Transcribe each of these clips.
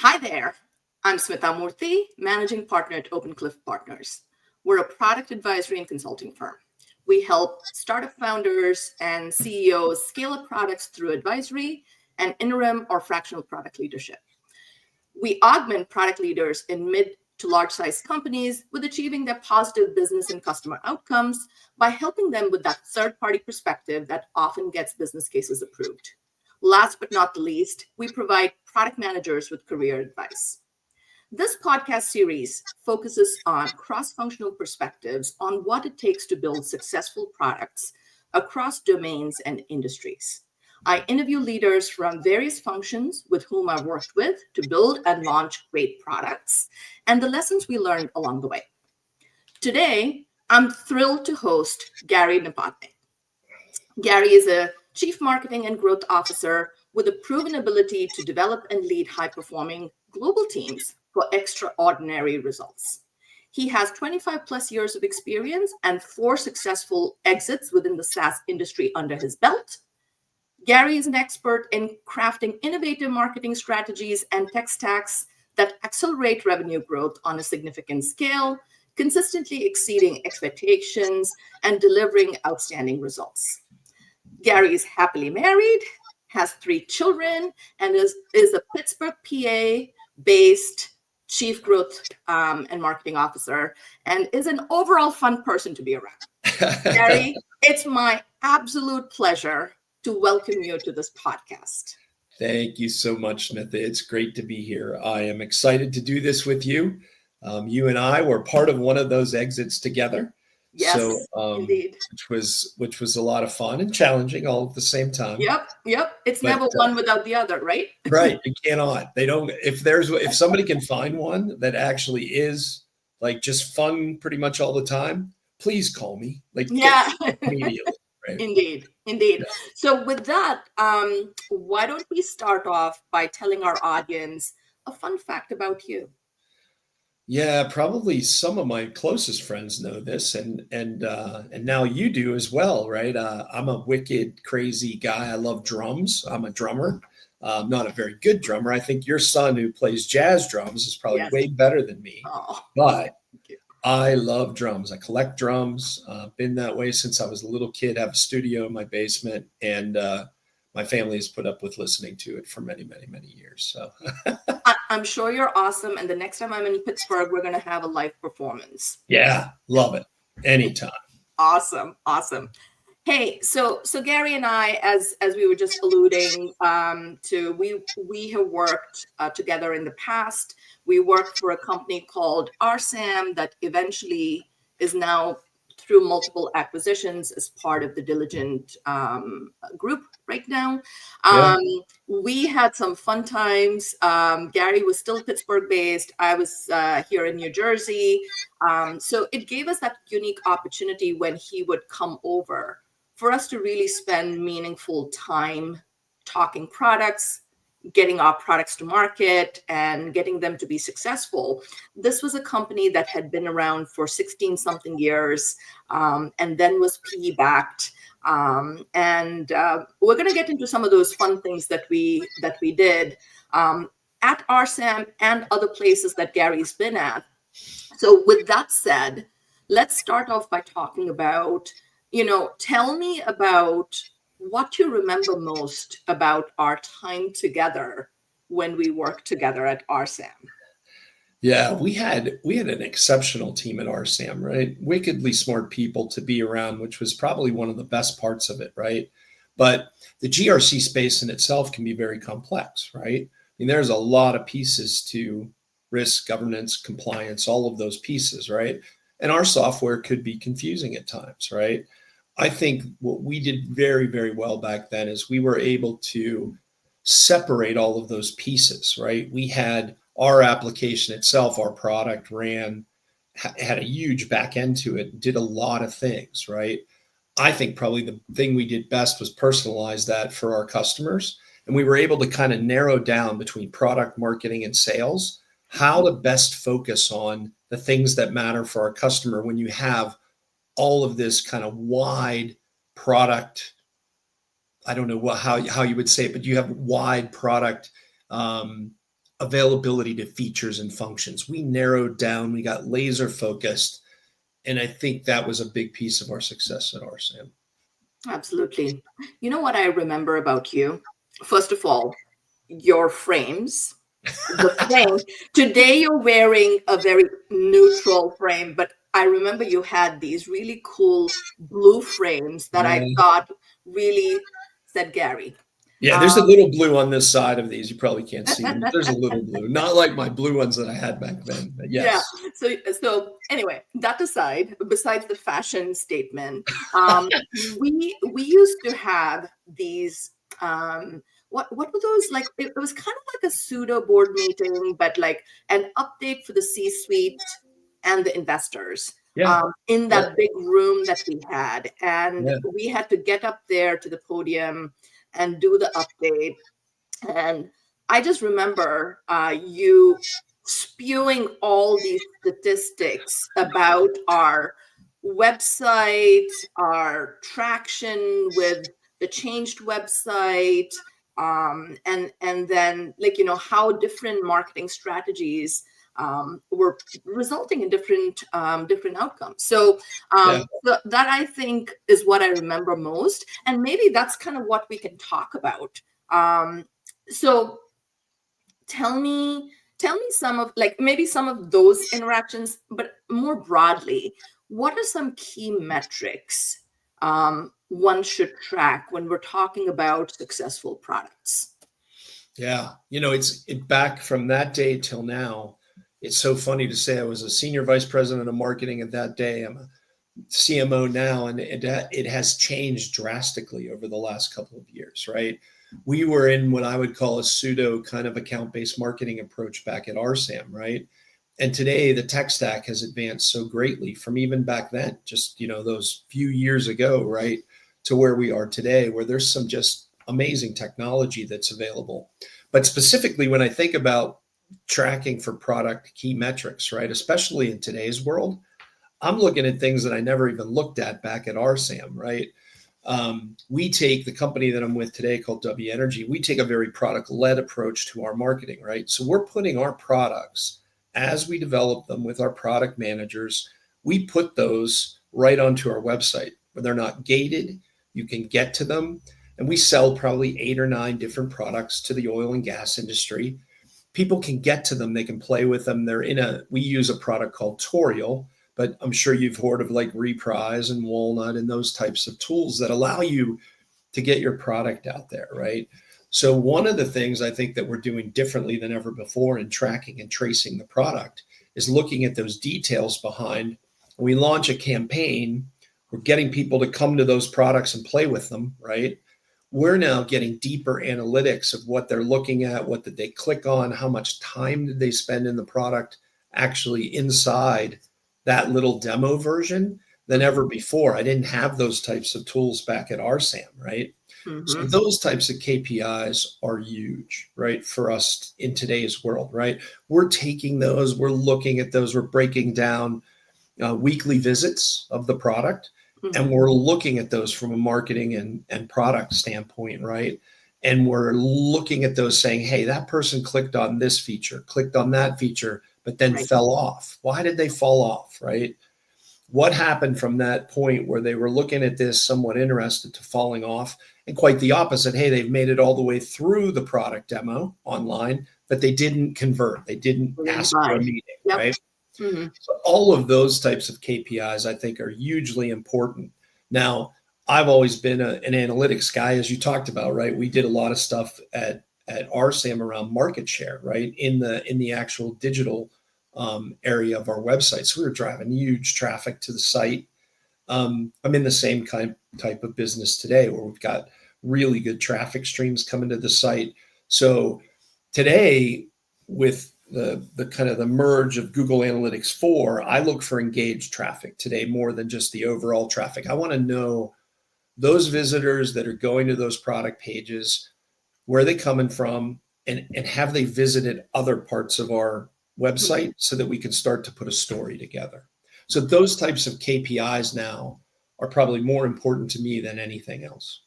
Hi there. I'm Smita Murthy, Managing Partner at Opencliff Partners. We're a product advisory and consulting firm. We help startup founders and CEOs scale up products through advisory and interim or fractional product leadership. We augment product leaders in mid to large size companies with achieving their positive business and customer outcomes by helping them with that third party perspective that often gets business cases approved. Last but not the least, we provide product managers with career advice. This podcast series focuses on cross-functional perspectives on what it takes to build successful products across domains and industries. I interview leaders from various functions with whom I've worked with to build and launch great products and the lessons we learned along the way. Today, I'm thrilled to host Gary Napotnik. Gary is a Chief Marketing and Growth Officer with a proven ability to develop and lead high-performing global teams for extraordinary results. He has 25 plus years of experience and 4 successful exits within the SaaS industry under his belt. Gary is an expert in crafting innovative marketing strategies and tech stacks that accelerate revenue growth on a significant scale, consistently exceeding expectations and delivering outstanding results. Gary is happily married, has 3 children, and is a Pittsburgh, PA-based Chief Growth and Marketing Officer, and is an overall fun person to be around. Gary, it's my absolute pleasure to welcome you to this podcast. Thank you so much, Smita. It's great to be here. I am excited to do this with you. You and I were part of one of those exits together. Yes, so, indeed. Which was a lot of fun and challenging all at the same time. Yep. It's never one without the other, right? Right. You cannot. They don't. If somebody can find one that actually is like just fun pretty much all the time, please call me. Immediately. Right? Indeed. Yeah. So with that, why don't we start off by telling our audience a fun fact about you? Yeah, probably some of my closest friends know this, and now you do as well, right? I'm a wicked, crazy guy. I love drums. I'm a drummer. Not a very good drummer. I think your son, who plays jazz drums, is probably way better than me. But I love drums. I collect drums. Been that way since I was a little kid. Have a studio in my basement, and my family has put up with listening to it for many, many, many years. So I'm sure you're awesome. And the next time I'm in Pittsburgh, we're going to have a live performance. Yeah, love it. Anytime. Awesome. Hey, so Gary and I, as we were just alluding to, we have worked together in the past. We worked for a company called Rsam that eventually is now, through multiple acquisitions, as part of the Diligent group right now. We had some fun times. Gary was still Pittsburgh based. I was here in New Jersey. So it gave us that unique opportunity when he would come over for us to really spend meaningful time talking products, getting our products to market, and getting them to be successful. This was a company that had been around for 16 something years, and then was PE backed. And we're going to get into some of those fun things that we did at Rsam and other places that Gary's been at. So with that said, let's start off by talking about, tell me about what you remember most about our time together when we worked together at Rsam. Yeah, we had an exceptional team at Rsam, right? Wickedly smart people to be around, which was probably one of the best parts of it, right? But the GRC space in itself can be very complex, right? I mean, there's a lot of pieces to risk, governance, compliance, all of those pieces, right? And our software could be confusing at times, right? I think what we did very, very well back then is we were able to separate all of those pieces, right? We had our application itself, our product had a huge back end to it, did a lot of things, right? I think probably the thing we did best was personalize that for our customers. And we were able to kind of narrow down between product marketing and sales, how to best focus on the things that matter for our customer when you have all of this kind of wide product. I don't know how you would say it, but you have wide product availability to features and functions. We narrowed down, we got laser focused. And I think that was a big piece of our success at Rsam. Absolutely. You know what I remember about you? First of all, your frames. The frame. Today you're wearing a very neutral frame, but I remember you had these really cool blue frames that I Yeah. thought really said Gary. Yeah, there's a little blue on this side of these. You probably can't see them, but there's a little blue. Not like my blue ones that I had back then, but Yeah. yes. So anyway, that aside, besides the fashion statement, we used to have these what were those like? It was kind of like a pseudo board meeting, but like an update for the C-suite and the investors Yeah. in Yeah. that big room that we had, and Yeah. we had to get up there to the podium and do the update. And I just remember you spewing all these statistics about our website, our traction with the changed website, and then like how different marketing strategies were resulting in different outcomes. So, Yeah. that I think is what I remember most, and maybe that's kind of what we can talk about. So tell me some of like maybe some of those interactions, but more broadly, what are some key metrics one should track when we're talking about successful products? Yeah. It's back from that day till now. It's so funny to say I was a senior vice president of marketing at that day. I'm a CMO now, and it has changed drastically over the last couple of years, right? We were in what I would call a pseudo kind of account-based marketing approach back at Rsam, right? And today the tech stack has advanced so greatly from even back then, just those few years ago, right, to where we are today, where there's some just amazing technology that's available. But specifically, when I think about tracking for product key metrics, right, especially in today's world, I'm looking at things that I never even looked at back at Rsam, right? We take the company that I'm with today called W Energy. We take a very product-led approach to our marketing, right? So we're putting our products as we develop them with our product managers. We put those right onto our website where they're not gated. You can get to them. And we sell probably 8 or 9 different products to the oil and gas industry. People can get to them. They can play with them. We use a product called Toriel, but I'm sure you've heard of like Reprise and Walnut and those types of tools that allow you to get your product out there, right? So one of the things I think that we're doing differently than ever before in tracking and tracing the product is looking at those details behind. When we launch a campaign, we're getting people to come to those products and play with them, right? We're now getting deeper analytics of what they're looking at, what did they click on, how much time did they spend in the product actually inside that little demo version than ever before. I didn't have those types of tools back at Rsam, right? So those types of KPIs are huge, right, for us in today's world, right? We're taking those, we're looking at those, we're breaking down weekly visits of the product, and we're looking at those from a marketing and product standpoint, right? And we're looking at those saying, hey, that person clicked on this feature, clicked on that feature, but then fell off. Why did they fall off, right? What happened from that point where they were looking at this somewhat interested to falling off, and quite the opposite. Hey, they've made it all the way through the product demo online, but they didn't convert. They didn't ask for a meeting, right? So all of those types of KPIs, I think, are hugely important. Now, I've always been an analytics guy, as you talked about, right? We did a lot of stuff at Rsam around market share, right? In the actual digital area of our website. So we were driving huge traffic to the site. I'm in the same type of business today where we've got really good traffic streams coming to the site. So today, with the kind of the merge of Google Analytics 4, I look for engaged traffic today more than just the overall traffic. I want to know those visitors that are going to those product pages, where are they coming from, and have they visited other parts of our website so that we can start to put a story together. So those types of KPIs now are probably more important to me than anything else.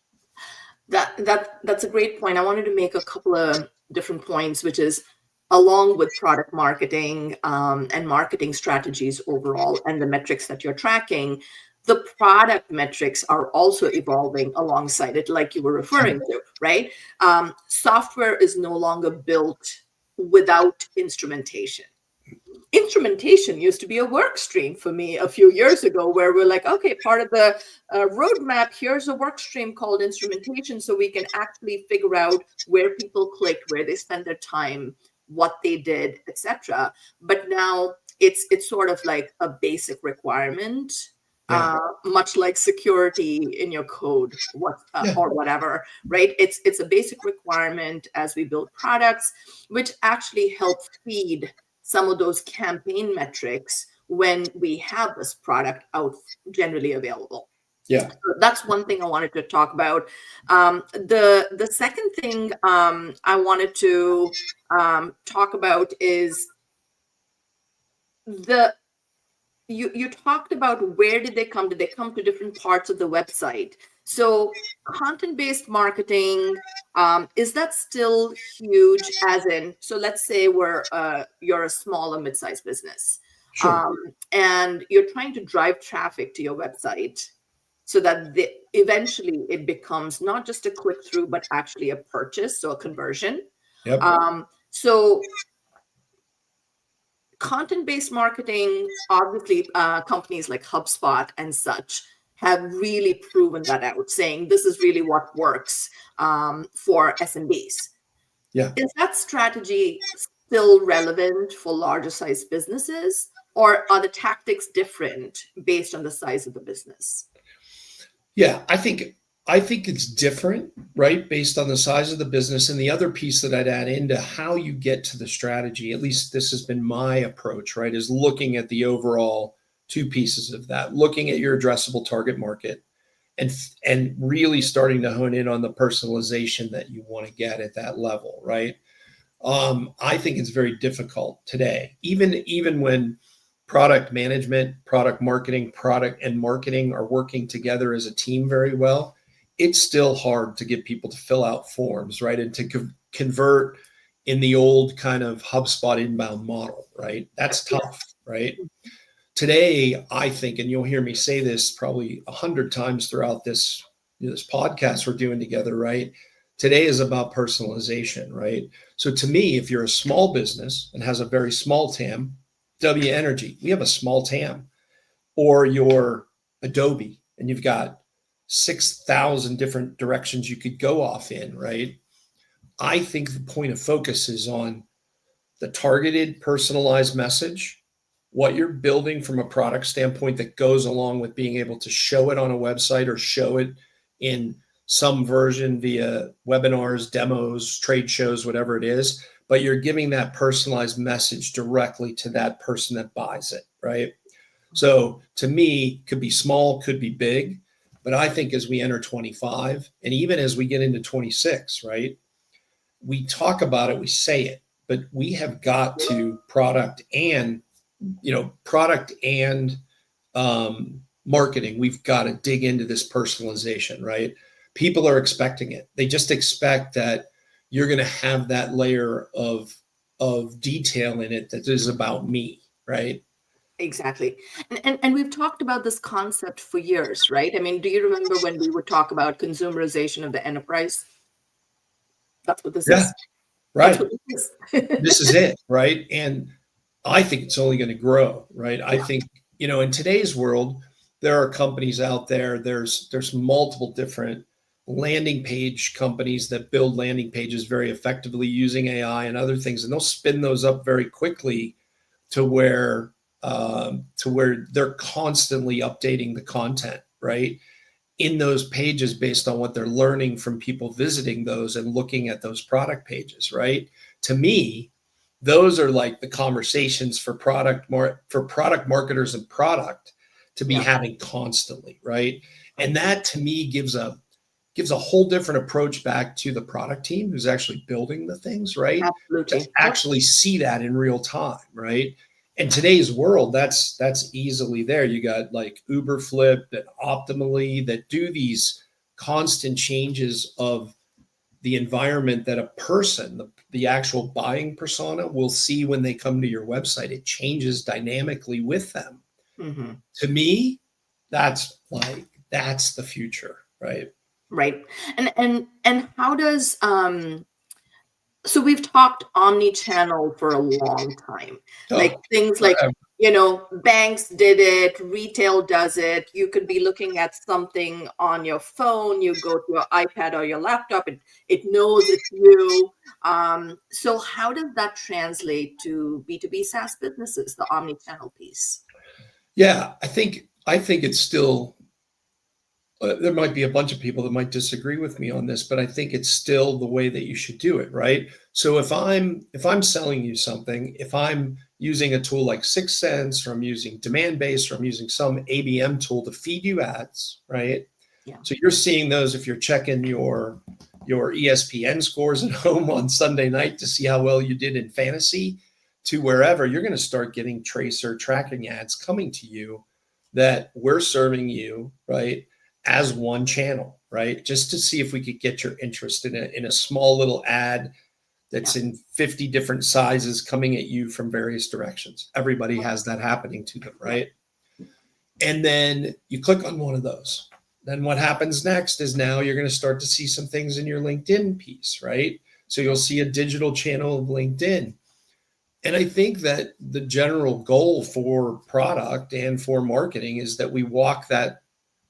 That's a great point. I wanted to make a couple of different points, which is along with product marketing and marketing strategies overall and the metrics that you're tracking, the product metrics are also evolving alongside it, like you were referring to, right? Software is no longer built without instrumentation. Instrumentation used to be a work stream for me a few years ago, where we're like, okay, part of the roadmap, here's a work stream called instrumentation, so we can actually figure out where people clicked, where they spent their time, what they did, etc. But now it's sort of like a basic requirement, Yeah. much like security in your code, Yeah. or whatever, right? It's a basic requirement as we build products, which actually help feed some of those campaign metrics when we have this product out generally available. Yeah. So that's one thing I wanted to talk about. The second thing I wanted to talk about is the you talked about where did they come? Did they come to different parts of the website? So content-based marketing, is that still huge? As in, so let's say you're a small or mid-sized business, Sure. and you're trying to drive traffic to your website so that eventually it becomes not just a click through, but actually a purchase, so a conversion. Yep. So content-based marketing, obviously, companies like HubSpot and such have really proven that out, saying this is really what works for SMBs. Yeah. Is that strategy still relevant for larger size businesses, or are the tactics different based on the size of the business? Yeah, I think it's different, right, based on the size of the business. And the other piece that I'd add into how you get to the strategy, at least this has been my approach, right, is looking at the overall two pieces of that, looking at your addressable target market and really starting to hone in on the personalization that you want to get at that level, right? I think it's very difficult today, even when product management, product marketing, product and marketing are working together as a team very well. It's still hard to get people to fill out forms, right? And to convert in the old kind of HubSpot inbound model, right? That's tough, right? Today, I think, and you'll hear me say this probably 100 times throughout this podcast we're doing together, right? Today is about personalization, right? So to me, if you're a small business and has a very small TAM, W Energy, we have a small TAM, or you're Adobe and you've got 6,000 different directions you could go off in, right? I think the point of focus is on the targeted, personalized message, what you're building from a product standpoint that goes along with being able to show it on a website or show it in some version via webinars, demos, trade shows, whatever it is, but you're giving that personalized message directly to that person that buys it, right? So to me, could be small, could be big, but I think as we enter 25 and even as we get into 26, right? We talk about it, we say it, but we have got to product and marketing. We've got to dig into this personalization, right? People are expecting it. They just expect that you're going to have that layer of detail in it that is about me, right? Exactly. And we've talked about this concept for years, right? I mean, do you remember when we would talk about consumerization of the enterprise? That's what this Yeah, is. That's right. what this This is. is it, right? And I think it's only going to grow, right? I Yeah. think, in today's world, there are companies out there, there's multiple different landing page companies that build landing pages very effectively using AI and other things, and they'll spin those up very quickly to where they're constantly updating the content, right? In those pages based on what they're learning from people visiting those and looking at those product pages, right? To me, those are like the conversations for product marketers and product to be Yeah. having constantly, right? And that to me gives a whole different approach back to the product team who's actually building the things, right? To Absolutely. Yep. actually see that in real time, right? In today's world, that's easily there. You got like Uberflip and Optimally that do these constant changes of the environment that a person, the actual buying persona will see when they come to your website. It changes dynamically with them. Mm-hmm. To me, that's the future, right? Right. And how does so we've talked omni-channel for a long time. Like Oh, things like, forever. banks did it, retail does it. You could be looking at something on your phone, you go to your iPad or your laptop, it knows it's you. So how does that translate to B2B SaaS businesses, the omni-channel piece? Yeah, I think it's still there might be a bunch of people that might disagree with me on this, but I think it's still the way that you should do it, right? So if I'm selling you something, if I'm using a tool like 6sense, or I'm using demand based, or I'm using some ABM tool to feed you ads, right? Yeah. So you're seeing those if you're checking your ESPN scores at home on Sunday night to see how well you did in fantasy, to wherever you're going to start getting tracer tracking ads coming to you that we're serving you, right? As one channel, right? Just to see if we could get your interest in a small little ad that's Yeah. in 50 different sizes coming at you from various directions. Everybody has that happening to them, right? And then you click on one of those. Then what happens next is now you're going to start to see some things in your LinkedIn piece, right? So you'll see a digital channel of LinkedIn. And I think that the general goal for product and for marketing is that we walk that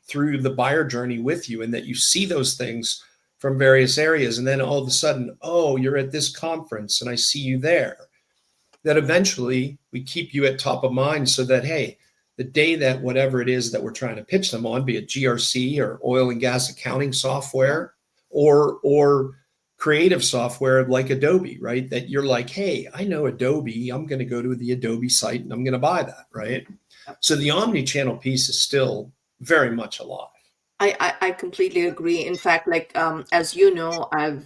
through the buyer journey with you, and that you see those things from various areas. And then all of a sudden, oh, you're at this conference and I see you there. That eventually we keep you at top of mind so that, hey, the day that whatever it is that we're trying to pitch them on, be it GRC or oil and gas accounting software, or creative software like Adobe, right? That you're like, hey, I know Adobe. I'm going to go to the Adobe site and I'm going to buy that, right? So the omni-channel piece is still very much alive. I completely agree. In fact, like as you know, I've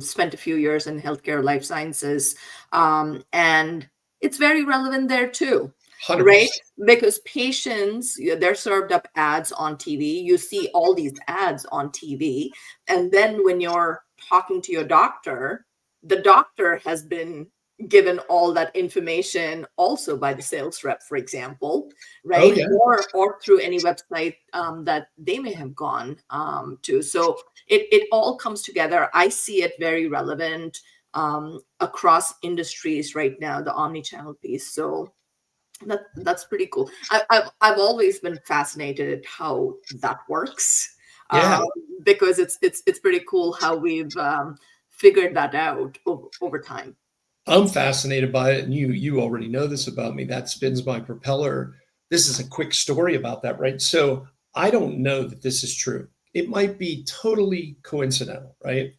spent a few years in healthcare life sciences, and it's very relevant there too, right? 100%. Because patients, they're served up ads on TV. You see all these ads on TV, and then when you're talking to your doctor, the doctor has been given all that information also by the sales rep, for example, Oh, right? yeah. Or through any website that they may have gone to. So it all comes together. I see it very relevant across industries right now, the omni-channel piece. So that's pretty cool. I've always been fascinated at how that works, Yeah. um, because it's pretty cool how we've figured that out over time. I'm fascinated by it, and you already know this about me. That spins my propeller. This is a quick story about that, right? So I don't know that this is true. It might be totally coincidental, right?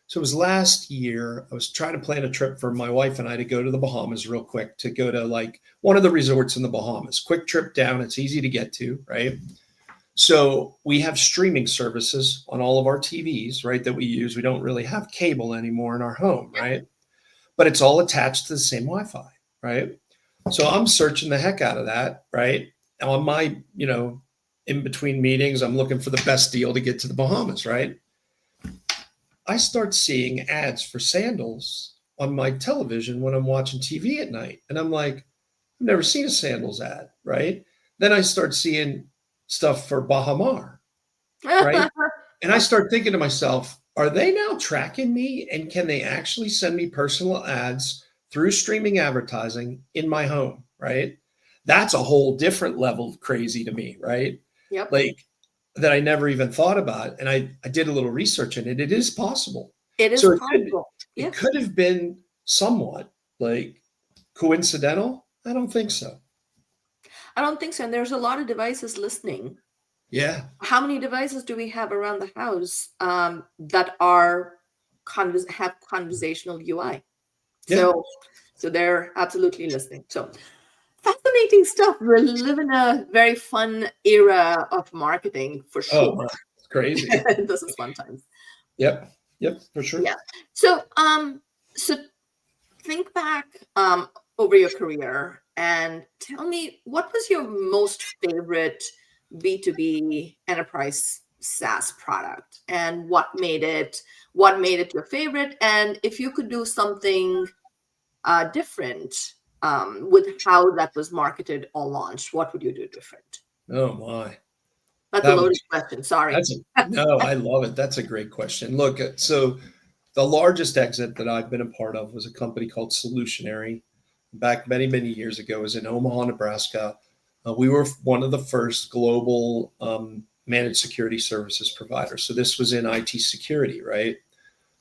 So it was last year. I was trying to plan a trip for my wife and I to go to the Bahamas real quick, to go to like one of the resorts in the Bahamas. Quick trip down. It's easy to get to, right? So we have streaming services on all of our TVs, right? That we use. We don't really have cable anymore in our home, right? But it's all attached to the same Wi-Fi, right? So I'm searching the heck out of that, right? On my, in between meetings, I'm looking for the best deal to get to the Bahamas, right? I start seeing ads for sandals on my television when I'm watching TV at night. And I'm like, I've never seen a sandals ad, right? Then I start seeing stuff for Bahamar, right? And I start thinking to myself, are they now tracking me? And can they actually send me personal ads through streaming advertising in my home? Right. That's a whole different level of crazy to me. Right. Yep, Like that I never even thought about. And I did a little research in it. It is possible. it is So possible. it Yeah. could have been somewhat like coincidental. I don't think so. I don't think so. And there's a lot of devices listening. Yeah. How many devices do we have around the house that are have conversational UI? Yeah. So they're absolutely listening. So fascinating stuff. We're living a very fun era of marketing for Oh, sure. it's crazy. This is fun times. Yep. Yep. For sure. Yeah. So so think back over your career and tell me, what was your most favorite B2B enterprise SaaS product, and what made it what made it your favorite, and if you could do something different with how that was marketed or launched, what would you do different? Oh my, That's a that loaded was question. Sorry. that's a no. I love it. That's a great question. Look, so the largest exit that I've been a part of was a company called Solutionary. Back many, many years ago, it was in Omaha, Nebraska. We were one of the first global managed security services providers. So this was in IT security, right?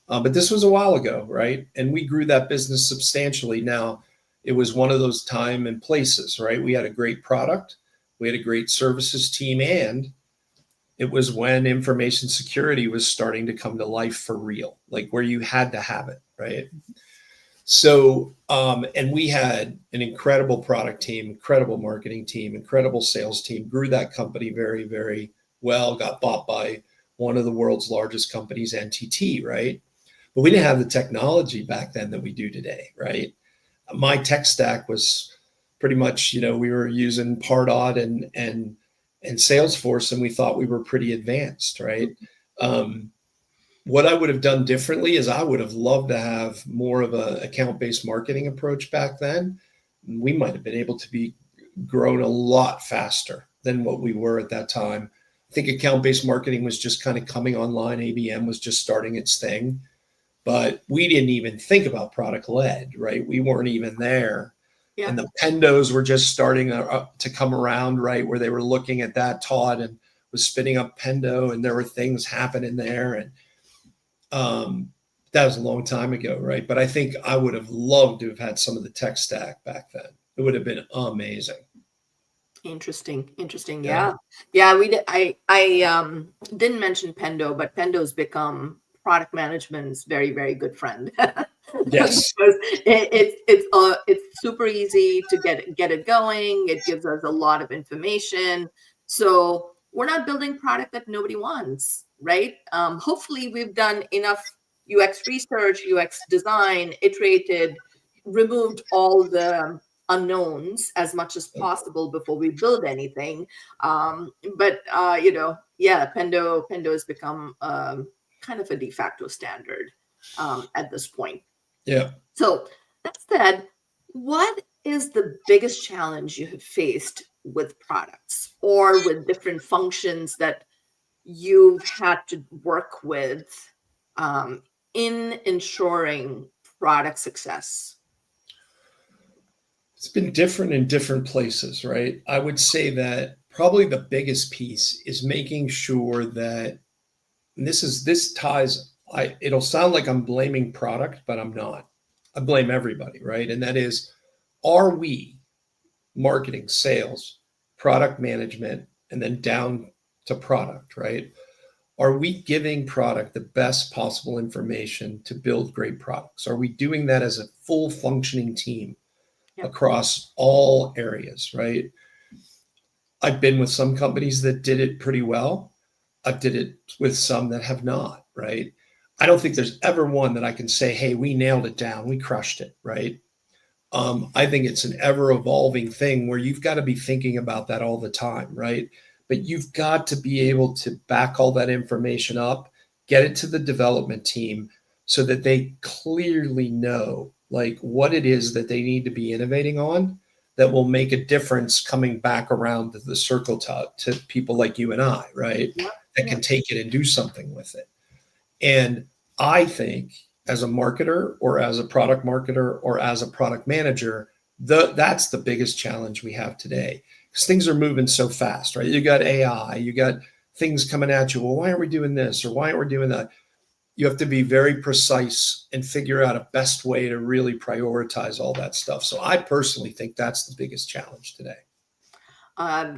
But this was a while ago, right? And we grew that business substantially. Now, it was one of those time and places, right? We had a great product, we had a great services team, and it was when information security was starting to come to life for real, like where you had to have it, right? So, and we had an incredible product team, incredible marketing team, incredible sales team, grew that company very, very well, got bought by one of the world's largest companies, NTT, right? But we didn't have the technology back then that we do today, right? My tech stack was pretty much, we were using Pardot and Salesforce, and we thought we were pretty advanced, right? What I would have done differently is I would have loved to have more of an account-based marketing approach back then. We might have been able to be grown a lot faster than what we were at that time. I think account-based marketing was just kind of coming online. ABM was just starting its thing, but we didn't even think about product led, right? We weren't even there. Yeah. And the Pendos were just starting to come around, right? Where they were looking at that. Todd and was spinning up Pendo, and there were things happening there. And that was a long time ago, right? But I think I would have loved to have had some of the tech stack back then. It would have been amazing. Interesting. Yeah. We did. I didn't mention Pendo, but Pendo's become product management's very, very good friend. Yes. Because it's super easy to get it going. It gives us a lot of information. So we're not building product that nobody wants, right? Hopefully we've done enough UX research, UX design, iterated, removed all the unknowns as much as possible before we build anything. But yeah, Pendo has become kind of a de facto standard at this point. Yeah. So that said, what is the biggest challenge you have faced with products or with different functions that you've had to work with in ensuring product success? It's been different in different places, right? I would say that probably the biggest piece is making sure that, and this ties, it'll sound like I'm blaming product, but I'm not. I blame everybody, right? And that is, are we marketing, sales, product management, and then down to product, right? Are we giving product the best possible information to build great products? Are we doing that as a full functioning team across all areas, right? I've been with some companies that did it pretty well. I've did it with some that have not, right? I don't think there's ever one that I can say, hey, we nailed it down, we crushed it, right? I think it's an ever evolving thing where you've got to be thinking about that all the time, right? But you've got to be able to back all that information up, get it to the development team so that they clearly know like what it is that they need to be innovating on that will make a difference coming back around to the circle to people like you and I, right? That can take it and do something with it. And I think as a marketer or as a product marketer or as a product manager, that's the biggest challenge we have today because things are moving so fast, right? You got AI, you got things coming at you. Well, why aren't we doing this or why aren't we doing that? You have to be very precise and figure out a best way to really prioritize all that stuff. So I personally think that's the biggest challenge today.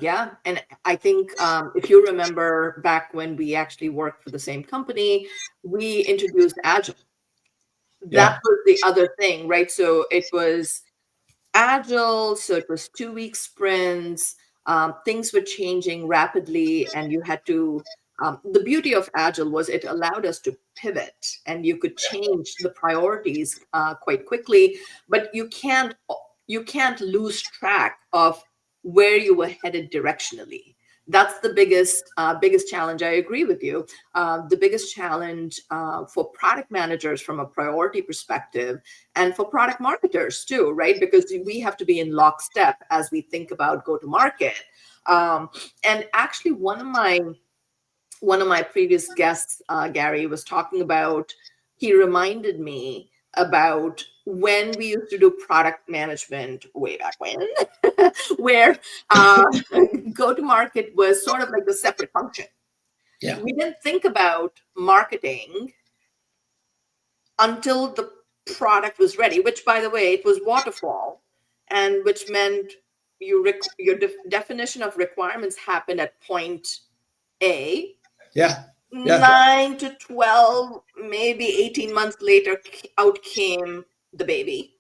Yeah. And I think if you remember back when we actually worked for the same company, we introduced Agile. That was the other thing, right? So it was Agile. So it was 2-week sprints. Things were changing rapidly, and you had to. The beauty of Agile was it allowed us to pivot, and you could change the priorities quite quickly. But you can't lose track of where you were headed directionally. That's the biggest challenge. I agree with you. The biggest challenge for product managers from a priority perspective, and for product marketers too, right? Because we have to be in lockstep as we think about go to market. And actually, one of my previous guests, Gary, was talking about. He reminded me about when we used to do product management way back when, where go to market was sort of like the separate function. Yeah. We didn't think about marketing until the product was ready, which, by the way, it was waterfall, and which meant your definition of requirements happened at point A. Yeah. Yeah. 9 to 12, maybe 18 months later, out came the baby.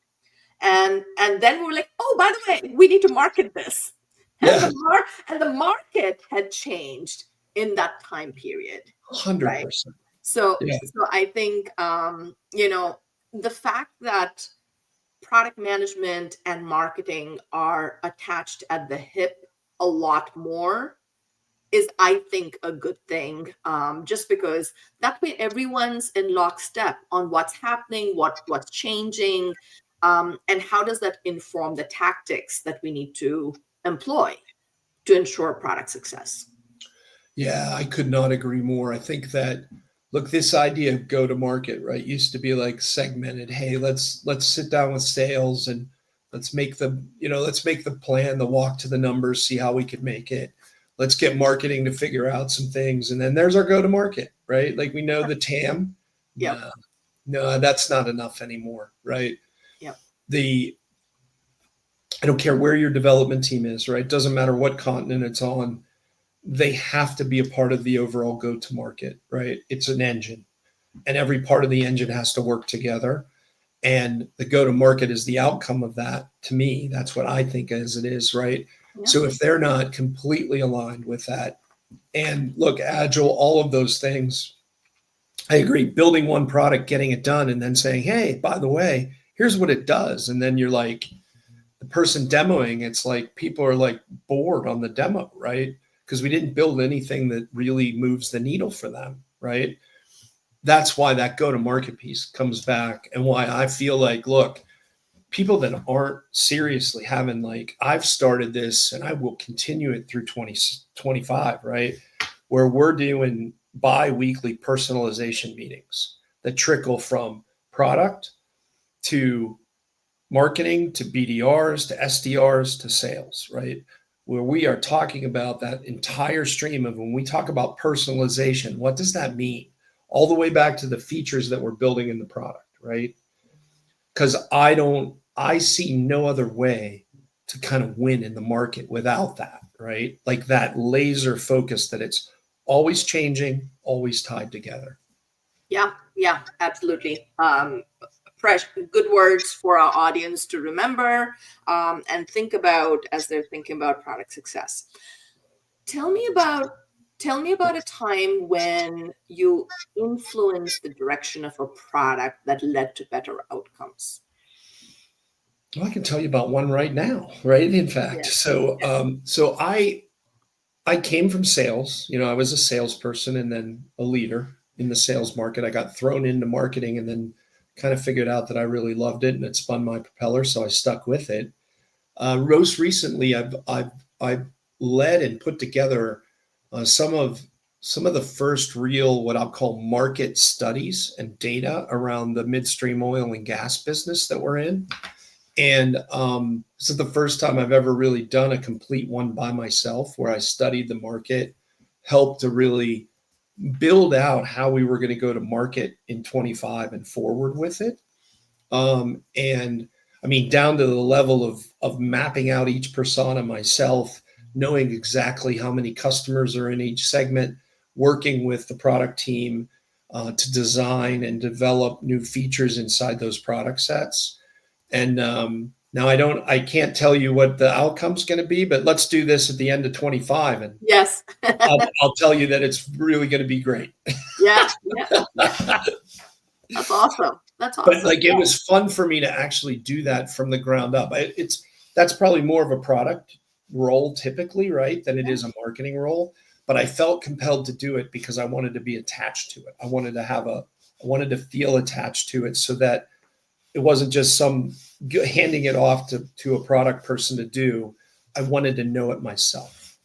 And then we're like, oh, by the way, we need to market this. And Yeah. the market had changed in that time period, right? 100%. So Yeah. so I think the fact that product management and marketing are attached at the hip a lot more is, I think, a good thing. Just because that way everyone's in lockstep on what's happening, what's changing, and how does that inform the tactics that we need to employ to ensure product success. Yeah, I could not agree more. I think that look, this idea of go to market, right, used to be like segmented. Hey, let's sit down with sales and let's make the plan, the walk to the numbers, see how we could make it. Let's get marketing to figure out some things. And then there's our go to market, right? Like we know the TAM. Yep. No, that's not enough anymore, right? Yep. I don't care where your development team is, right? Doesn't matter what continent it's on. They have to be a part of the overall go to market, right? It's an engine, and every part of the engine has to work together. And the go to market is the outcome of that. To me, that's what I think as it is, right? Yeah. So if they're not completely aligned with that, and look, agile, all of those things, I agree. Building one product, getting it done, and then saying, hey, by the way, here's what it does. And then you're like, the person demoing, it's like people are like bored on the demo, right? Because we didn't build anything that really moves the needle for them, right? That's why that go-to-market piece comes back, and why I feel like, look, people that aren't seriously having, like, I've started this and I will continue it through 2025, right? Where we're doing bi-weekly personalization meetings that trickle from product to marketing to BDRs to SDRs to sales, right? Where we are talking about that entire stream of, when we talk about personalization, what does that mean? All the way back to the features that we're building in the product, right? Because I see no other way to kind of win in the market without that, right? Like that laser focus that it's always changing, always tied together. Yeah, absolutely. Fresh, good words for our audience to remember and think about as they're thinking about product success. Tell me about a time when you influenced the direction of a product that led to better outcomes. Well, I can tell you about one right now, right? In fact, so I came from sales. I was a salesperson and then a leader in the sales market. I got thrown into marketing and then kind of figured out that I really loved it and it spun my propeller, so I stuck with it. Most recently, I've led and put together some of the first real, what I'll call, market studies and data around the midstream oil and gas business that we're in. And this is the first time I've ever really done a complete one by myself, where I studied the market, helped to really build out how we were going to go to market in 25 and forward with it. And I mean, down to the level of mapping out each persona myself, knowing exactly how many customers are in each segment, working with the product team to design and develop new features inside those product sets. And now I can't tell you what the outcome's going to be, but let's do this at the end of 25, and Yes. I'll tell you that it's really going to be great. Yeah. That's awesome. But like, it was fun for me to actually do that from the ground up. That's probably more of a product role typically, right, than it is a marketing role. But I felt compelled to do it because I wanted to be attached to it. I wanted to feel attached to it so that it wasn't just handing it off to a product person to do. I wanted to know it myself.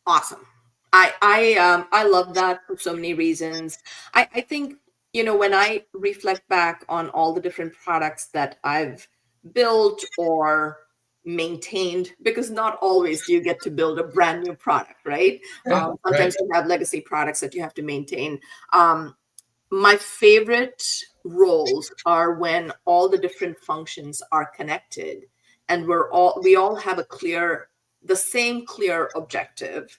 Awesome. I love that for so many reasons. I think, when I reflect back on all the different products that I've built or maintained, because not always do you get to build a brand new product, right? Yeah, right. Sometimes you have legacy products that you have to maintain. My favorite roles are when all the different functions are connected and we all have the same clear objective.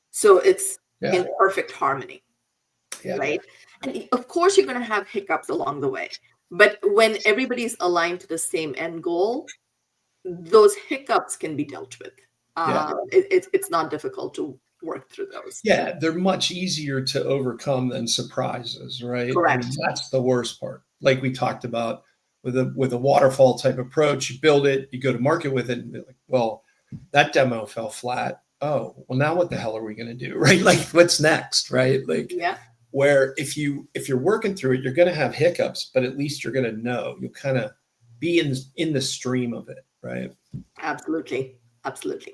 So it's Yeah. in perfect harmony, Yeah. right? And of course, you're going to have hiccups along the way. But when everybody's aligned to the same end goal, those hiccups can be dealt with. Yeah. It's not difficult to work through those. Yeah, they're much easier to overcome than surprises, right? I Correct. mean, that's the worst part. Like we talked about with a waterfall type approach, you build it, you go to market with it, and be like, well, that demo fell flat. Oh, well, now what the hell are we going to do, right? Like, what's next, right? Like, Yeah. where if you're working through it, you're going to have hiccups, but at least you're going to know. You'll kind of be in the stream of it, right? Absolutely. Absolutely.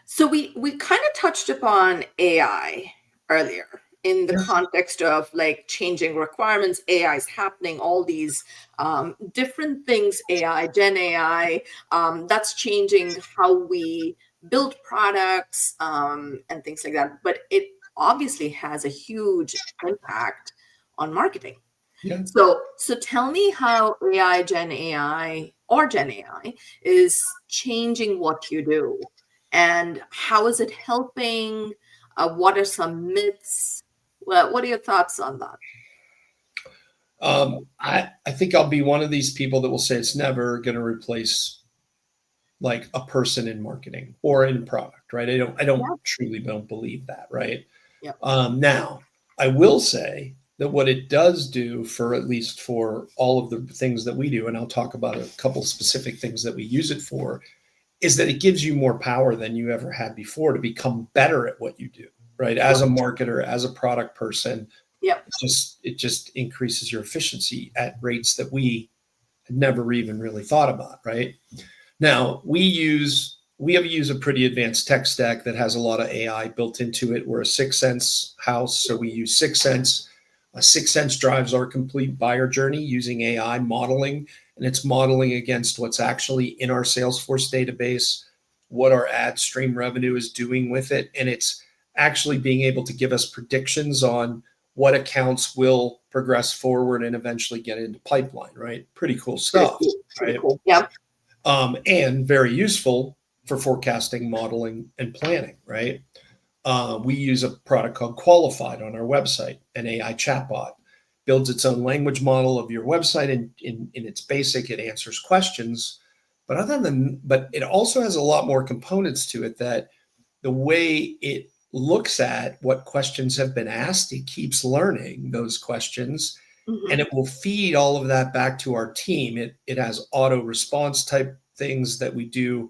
So we kind of touched upon AI earlier in the context of like changing requirements. AI is happening, all these different things, AI, Gen AI, that's changing how we build products and things like that. But it obviously has a huge impact on marketing. Yeah. So tell me how Gen AI or Gen AI is changing what you do, and how is it helping? What are some myths? What are your thoughts on that? I think I'll be one of these people that will say it's never going to replace like a person in marketing or in product, right? I don't Yeah. truly don't believe that, right? Yep. Now, I will say that what it does do for at least for all of the things that we do, and I'll talk about a couple specific things that we use it for, is that it gives you more power than you ever had before to become better at what you do, right? As a marketer, as a product person, Yep. it just increases your efficiency at rates that we had never even really thought about, right? Now, we use a pretty advanced tech stack that has a lot of AI built into it. We're a 6 Sense house, so we use 6 Sense. 6 Sense drives our complete buyer journey using AI modeling, and it's modeling against what's actually in our Salesforce database, what our ad stream revenue is doing with it, and it's actually being able to give us predictions on what accounts will progress forward and eventually get into pipeline, right? Pretty cool stuff, Pretty right? cool. Yeah. And very useful for forecasting, modeling, and planning, right? We use a product called Qualified on our website, an AI chatbot. Builds its own language model of your website, and in its basic, it answers questions. But it also has a lot more components to it that the way it looks at what questions have been asked, it keeps learning those questions. Mhm. And it will feed all of that back to our team. It has auto response type things that we do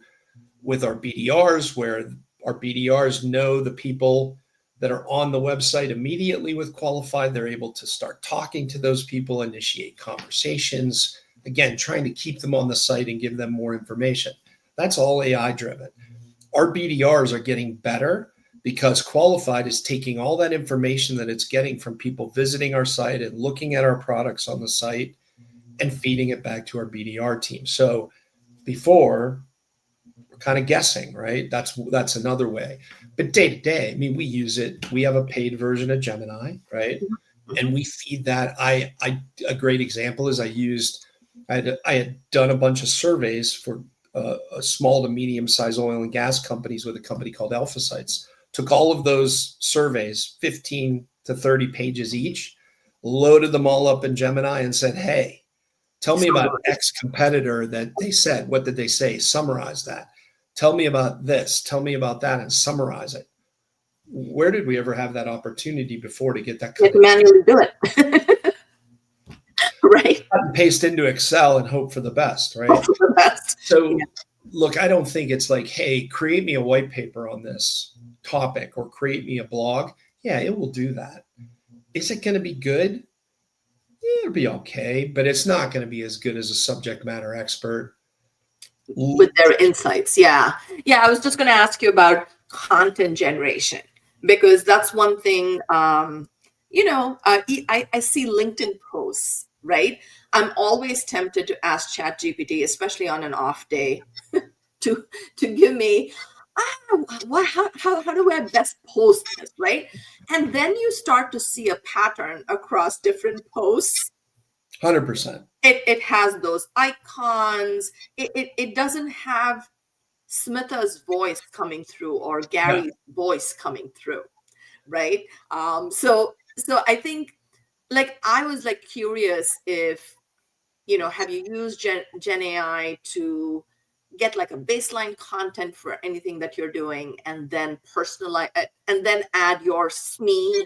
with our BDRs, where our BDRs know the people that are on the website immediately with Qualified. They're able to start talking to those people, initiate conversations, again, trying to keep them on the site and give them more information. That's all AI driven. Our BDRs are getting better because Qualified is taking all that information that it's getting from people visiting our site and looking at our products on the site and feeding it back to our BDR team. So before, we're kind of guessing, right? That's another way. But day to day, I mean, we use it. We have a paid version of Gemini, right? Mhm. And we feed that. A great example is I had done a bunch of surveys for a small to medium sized oil and gas companies with a company called Alpha Sites. Took all of those surveys, 15 to 30 pages each, loaded them all up in Gemini and said, hey, tell me about X competitor that they said. What did they say? Summarize that. Tell me about this. Tell me about that, and summarize it. Where did we ever have that opportunity before to get that You kind have to of manually do it. Right. cut and paste into Excel and hope for the best, right? Hope for the best. So Yeah. look, I don't think it's like, hey, create me a white paper on this topic or create me a blog. Yeah, it will do that. Is it going to be good? Yeah, it'll be okay, but it's not going to be as good as a subject matter expert. With their insights. Yeah. Yeah. I was just going to ask you about content generation, because that's one thing, I see LinkedIn posts, right? I'm always tempted to ask ChatGPT, especially on an off day, to give me, how do I best post this, right? And then you start to see a pattern across different posts. 100%. It has those icons. It doesn't have Smitha's voice coming through or Yeah. Gary's voice coming through, right? So I think, like, I was like curious if, have you used Gen AI to get like a baseline content for anything that you're doing, and then personalize and then add your SME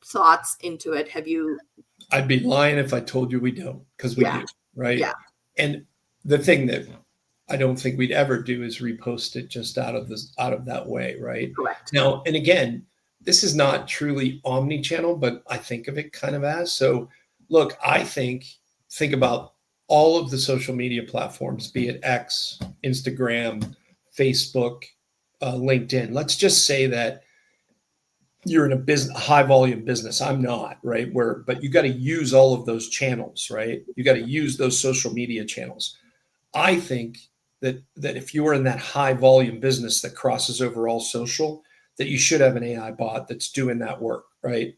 thoughts into it? Have you? I'd be lying if I told you we don't, because we Yeah, do, right? yeah, And the thing that I don't think we'd ever do is repost it just out of that way, right? correct. Now, and again, this is not truly omni-channel, but I think of it kind of as. So look, I think about all of the social media platforms, be it X, Instagram, Facebook, LinkedIn. Let's just say that you're in a business, high volume business. I'm not, right? But you got to use all of those channels, right? You got to use those social media channels. I think that if you are in that high volume business that crosses over all social, that you should have an AI bot that's doing that work, right?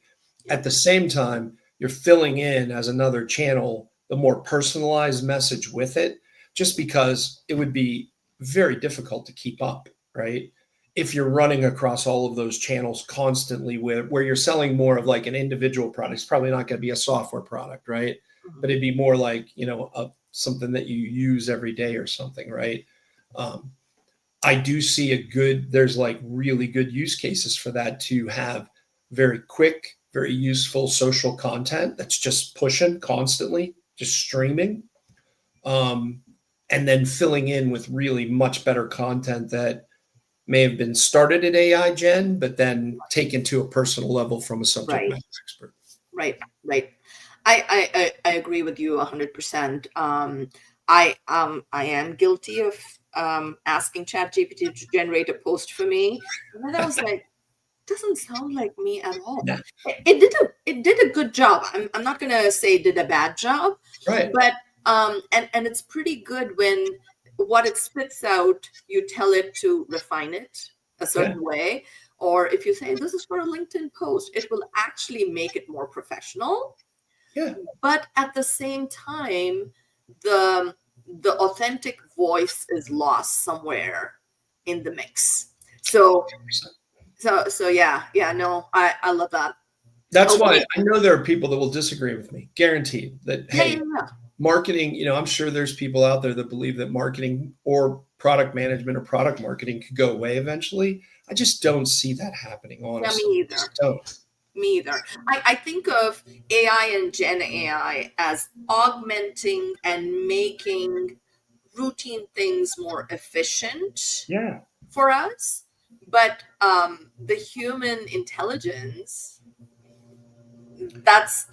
At the same time, you're filling in as another channel the more personalized message with it, just because it would be very difficult to keep up, right? If you're running across all of those channels constantly, where you're selling more of like an individual product, it's probably not going to be a software product, right? But it'd be more like, something that you use every day or something, right? I do see there's like really good use cases for that, to have very quick, very useful social content that's just pushing constantly, just streaming. And then filling in with really much better content that may have been started at AI Gen, but then taken to a personal level from a subject Right. matter expert. Right. I agree with you 100%. I am guilty of asking ChatGPT to generate a post for me, and then I was like, doesn't sound like me at all. Yeah. It did a good job. I'm not gonna say it did a bad job, Right. but and it's pretty good when what it spits out, you tell it to refine it a certain way. Or if you say this is for a LinkedIn post, it will actually make it more professional. Yeah. But at the same time, the the authentic voice is lost somewhere in the mix. So no, I love that. That's why Okay. I know there are people that will disagree with me, guaranteed, that, hey, Yeah. marketing, I'm sure there's people out there that believe that marketing or product management or product marketing could go away eventually. I just don't see that happening, Yeah, honestly. me I either. just don't. Me either. I think of AI and Gen AI as augmenting and making routine things more efficient Yeah. for us. But the human intelligence, that's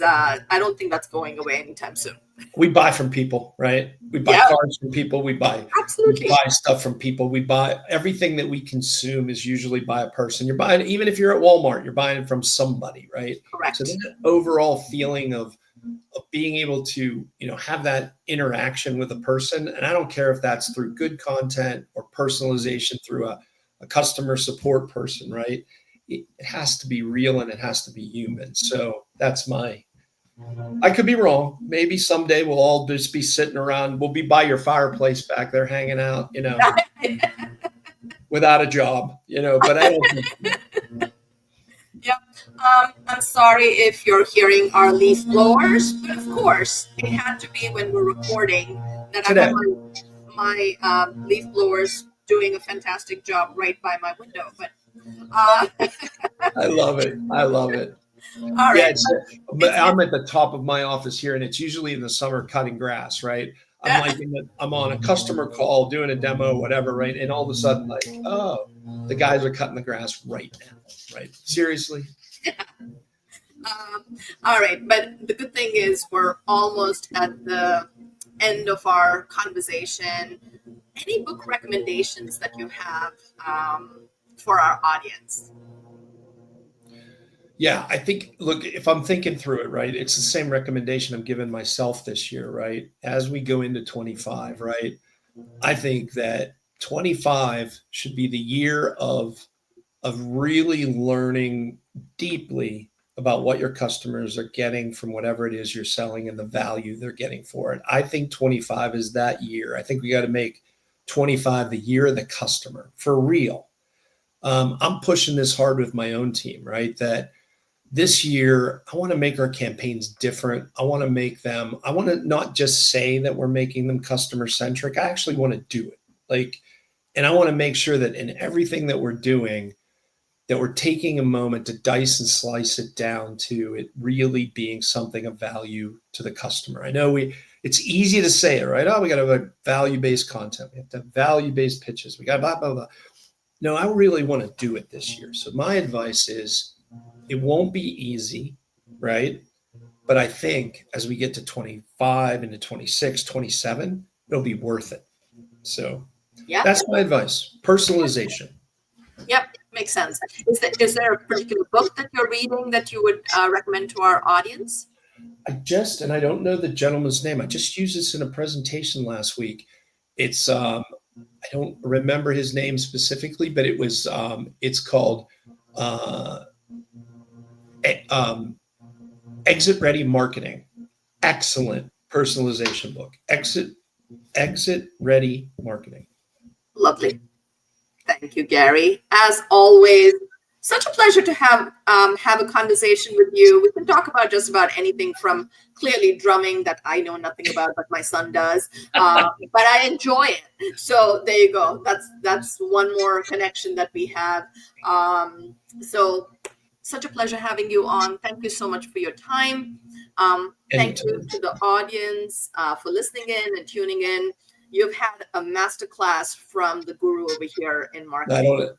I don't think that's going away anytime soon. We buy from people, right? We buy Yeah, cars from people. We absolutely. buy stuff from people. We buy everything that we consume is usually by a person. You're buying, even if you're at Walmart, you're buying it from somebody, right? So Correct. that overall feeling of being able to, have that interaction with a person, and I don't care if that's through good content or personalization through a customer support person, right? It has to be real and it has to be human. So that's I could be wrong. Maybe someday we'll all just be sitting around. We'll be by your fireplace back there hanging out, without a job, but I don't think. Yep. I'm sorry if you're hearing our leaf blowers, but of course it had to be when we're recording that I have Today. my leaf blowers doing a fantastic job right by my window. But uh, I love it. I love it. all Yeah, right, I'm at the top of my office here, and it's usually in the summer cutting grass, right? I'm on a customer call doing a demo, whatever, right? And all of a sudden, like, oh, the guys are cutting the grass right now, right? Seriously. All right, but the good thing is we're almost at the end of our conversation. Any book recommendations that you have for our audience? Yeah, I think, look, if I'm thinking through it, right, it's the same recommendation I'm giving myself this year, right? As we go into 25, right? I think that 25 should be the year of really learning deeply about what your customers are getting from whatever it is you're selling and the value they're getting for it. I think 25 is that year. I think we got to make 25 the year of the customer for real. I'm pushing this hard with my own team, right? That this year, I want to make our campaigns different. I want to not just say that we're making them customer centric. I actually want to do it. And I want to make sure that in everything that we're doing, that we're taking a moment to dice and slice it down to it really being something of value to the customer. I know it's easy to say it, right? Oh, we got to have value-based content. We have to have value-based pitches. We got blah, blah, blah. No, I really want to do it this year. So my advice is it won't be easy, right? But I think as we get to 25 into 26, 27, it'll be worth it. So that's my advice. Personalization. Yep, makes sense. Is there a particular book that you're reading that you would recommend to our audience? And I don't know the gentleman's name. I just used this in a presentation last week. It's I don't remember his name specifically, but it's called Exit Ready Marketing. Excellent personalization book. Exit Ready Marketing. Lovely. Thank you, Gary. As always, such a pleasure to have a conversation with you. We can talk about just about anything from clearly drumming that I know nothing about, but my son does. But I enjoy it. So there you go. That's one more connection that we have. So such a pleasure having you on. Thank you so much for your time. Thank you to the audience for listening in and tuning in. You've had a masterclass from the guru over here in marketing.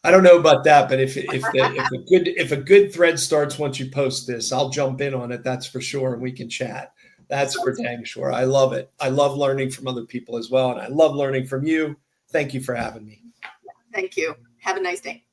I don't know about that, but if a good thread starts once you post this, I'll jump in on it. That's for sure, and we can chat. That's for dang sure. I love it. I love learning from other people as well, and I love learning from you. Thank you for having me. Thank you. Have a nice day.